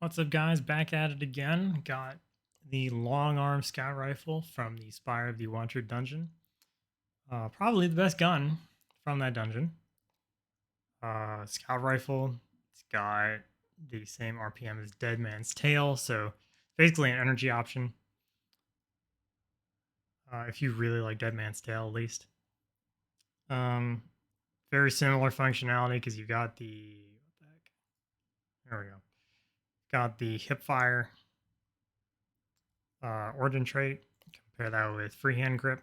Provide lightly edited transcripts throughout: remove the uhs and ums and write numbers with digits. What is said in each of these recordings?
What's up, guys? Back at it again. Got the long arm scout rifle from the Spire of the Watcher dungeon. Probably the best gun from that dungeon. Scout rifle. It's got the same RPM as Dead Man's Tail, so basically an energy option. If you really like Dead Man's Tail, at least. Um, Very similar functionality because you got the what the heck? There we go. Got the hip fire origin trait. Compare that with freehand grip.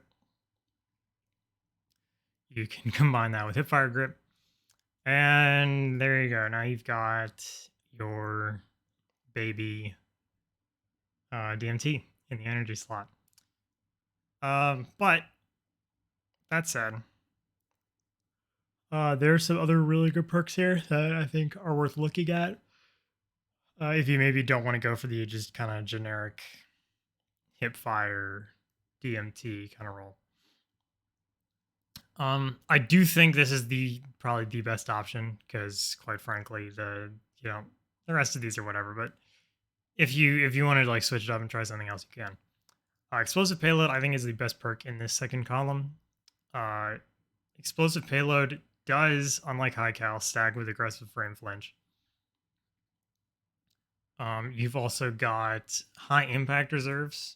You can combine that with hipfire grip. And there you go. Now you've got your baby DMT in the energy slot. But that said, there's some other really good perks here that I think are worth looking at. If you maybe don't want to go for the just kind of generic hipfire DMT kind of role. I do think this is probably the best option because, quite frankly, the rest of these are whatever. But if you want to like switch it up and try something else, you can. Explosive payload, I think, is the best perk in this second column. Uh, Explosive payload does, unlike high cal, stack with aggressive frame flinch. You've also got high impact reserves.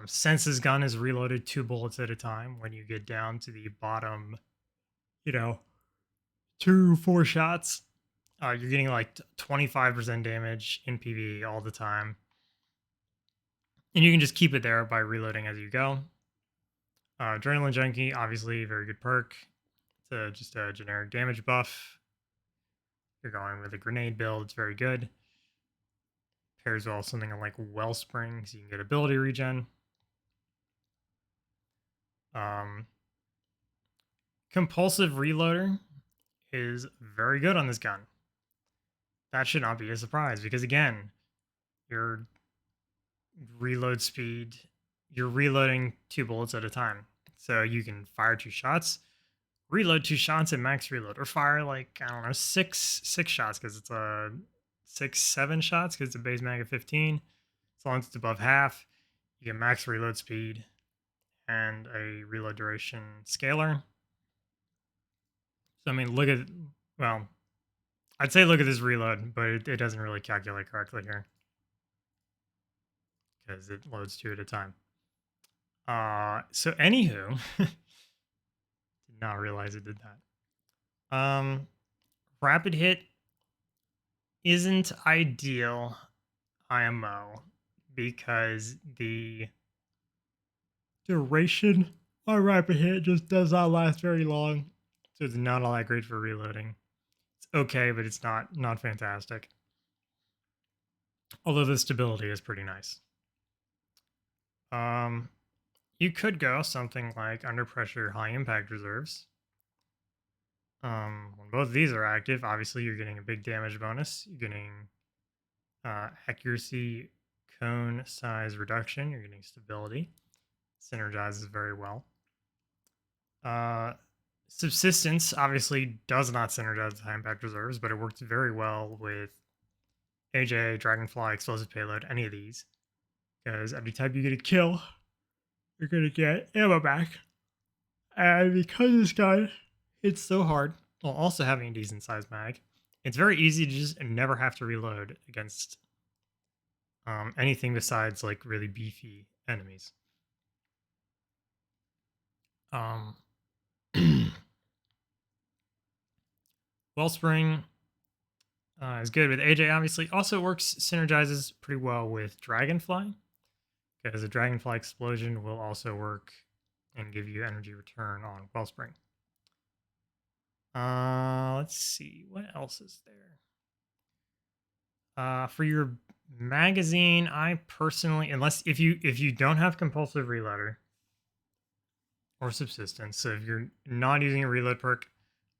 Since his gun is reloaded 2 bullets at a time, when you get down to the bottom, 2-4 shots, you're getting like 25% damage in PvE all the time. And you can just keep it there by reloading as you go. Adrenaline Junkie, obviously, very good perk. It's just a generic damage buff. You're going with a grenade build, it's very good. Pairs well something like Wellspring, so you can get ability regen. Compulsive Reloader is very good on this gun. That should not be a surprise because, again, your reload speed, you're reloading 2 bullets at a time. So you can fire 2 shots, reload 2 shots at max reload, or fire like, I don't know, six shots because it's a 6-7 shots because it's a base mag of 15. As long as it's above half, you get max reload speed and a reload duration scaler. So I mean, I'd say look at this reload, but it doesn't really calculate correctly here because it loads 2 at a time. So anywho, did not realize it did that. Rapid hit isn't ideal IMO because the duration on rapid hit just does not last very long, so it's not all that great for reloading. It's okay, but it's not fantastic. Although the stability is pretty nice. You could go something like under pressure high impact reserves. When both of these are active, obviously you're getting a big damage bonus. You're getting accuracy cone size reduction. You're getting stability. Synergizes very well. Subsistence obviously does not synergize with high impact reserves, but it works very well with AJ, Dragonfly, Explosive Payload, any of these. Because every time you get a kill, you're going to get ammo back. And because this gun hits so hard, while also having a decent sized mag, it's very easy to just never have to reload against anything besides like really beefy enemies. Wellspring is good with AJ, obviously. Also synergizes pretty well with Dragonfly, because a Dragonfly explosion will also work and give you energy return on Wellspring. Let's see, what else is there? For your magazine, I personally, if you don't have compulsive reloader or subsistence, so if you're not using a reload perk,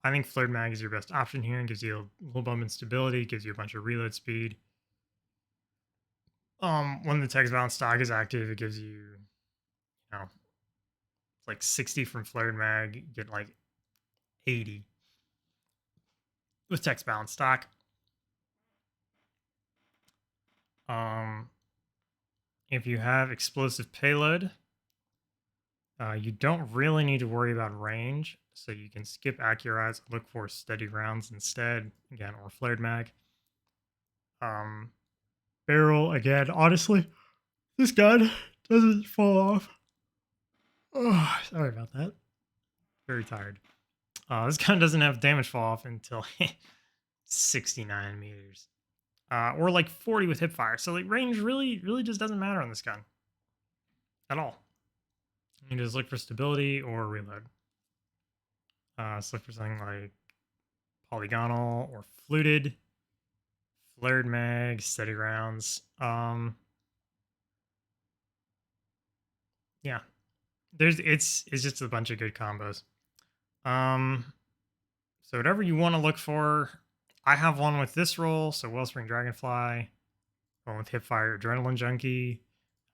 I think flared mag is your best option here and gives you a little bump in stability, gives you a bunch of reload speed. When the text balance stock is active, it gives you, like 60 from flared mag, you get like 80 with text balance stock. Um, if you have explosive payload, you don't really need to worry about range, so you can skip accurize, look for steady rounds instead, again, or flared mag. Um, barrel, again, honestly, this gun doesn't fall off. Oh, sorry about that. Very tired. This gun doesn't have damage fall off until 69 meters. Or like 40 with hip fire. So like range really just doesn't matter on this gun. At all. You just look for stability or reload. So look for something like polygonal or fluted, flared mag, steady rounds. Yeah. It's just a bunch of good combos. So whatever you want to look for, I have one with this roll, so Wellspring Dragonfly, one with Hipfire Adrenaline Junkie.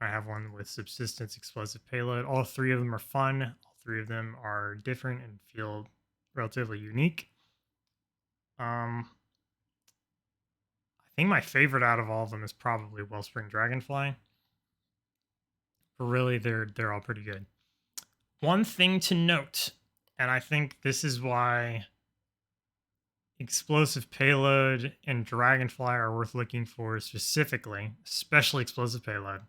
I have one with Subsistence Explosive Payload. All three of them are fun. All three of them are different and feel relatively unique. I think my favorite out of all of them is probably Wellspring Dragonfly. But really, they're all pretty good. One thing to note, and I think this is why explosive payload and Dragonfly are worth looking for specifically, especially explosive payload,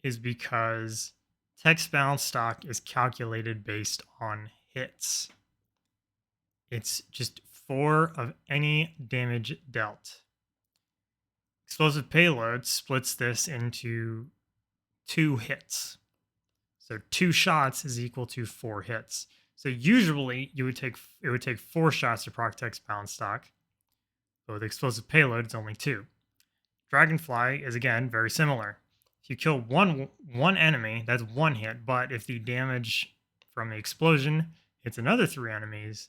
is because text balance stock is calculated based on hits. It's just 4 of any damage dealt. Explosive payload splits this into 2 hits. So 2 shots is equal to 4 hits. So usually it would take 4 shots to proc text balance stock. But with explosive payload, it's only 2. Dragonfly is again very similar. If you kill one enemy, that's 1 hit, but if the damage from the explosion hits another 3 enemies,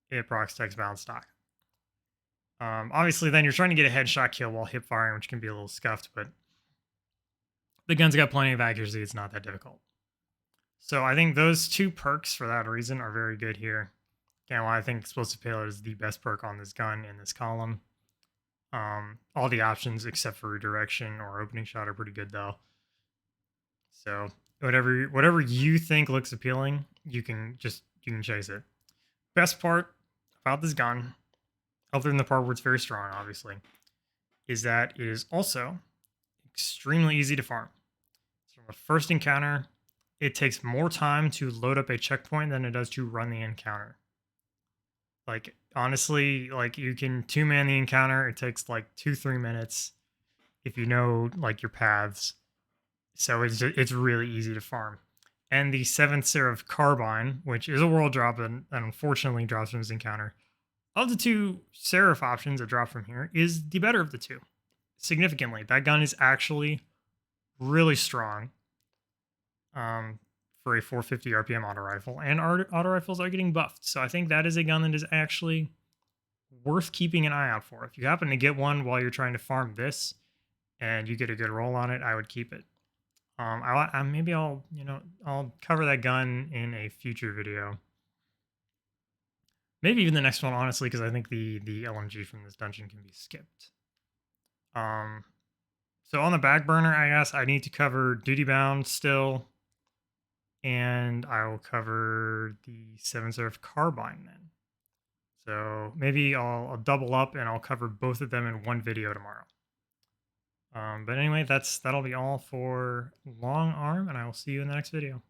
it procs text balance stock. Obviously, then you're trying to get a headshot kill while hip firing, which can be a little scuffed, but the gun's got plenty of accuracy. It's not that difficult. So I think those 2 perks for that reason are very good here. Again, why I think explosive payload is the best perk on this gun in this column. All the options except for redirection or opening shot are pretty good though. So whatever you think looks appealing, you can chase it. Best part about this gun, other than the part where it's very strong, obviously, is that it is also extremely easy to farm. So from a first encounter, it takes more time to load up a checkpoint than it does to run the encounter. Like, honestly, like you can 2-man the encounter. It takes like 2-3 minutes if you know like your paths. So it's really easy to farm. And the 7th Seraph Carbine, which is a world drop and unfortunately drops from this encounter, of the 2 Seraph options that drop from here, is the better of the 2. Significantly. That gun is actually really strong for a 450 RPM auto rifle, and auto rifles are getting buffed. So I think that is a gun that is actually worth keeping an eye out for. If you happen to get one while you're trying to farm this, and you get a good roll on it, I would keep it. Maybe I'll cover that gun in a future video. Maybe even the next one, honestly, because I think the LMG from this dungeon can be skipped. So on the back burner, I guess I need to cover Duty Bound still, and I will cover the 7 Seraph Carbine then. So maybe I'll double up and I'll cover both of them in one video tomorrow. But anyway, that'll be all for Long Arm, and I will see you in the next video.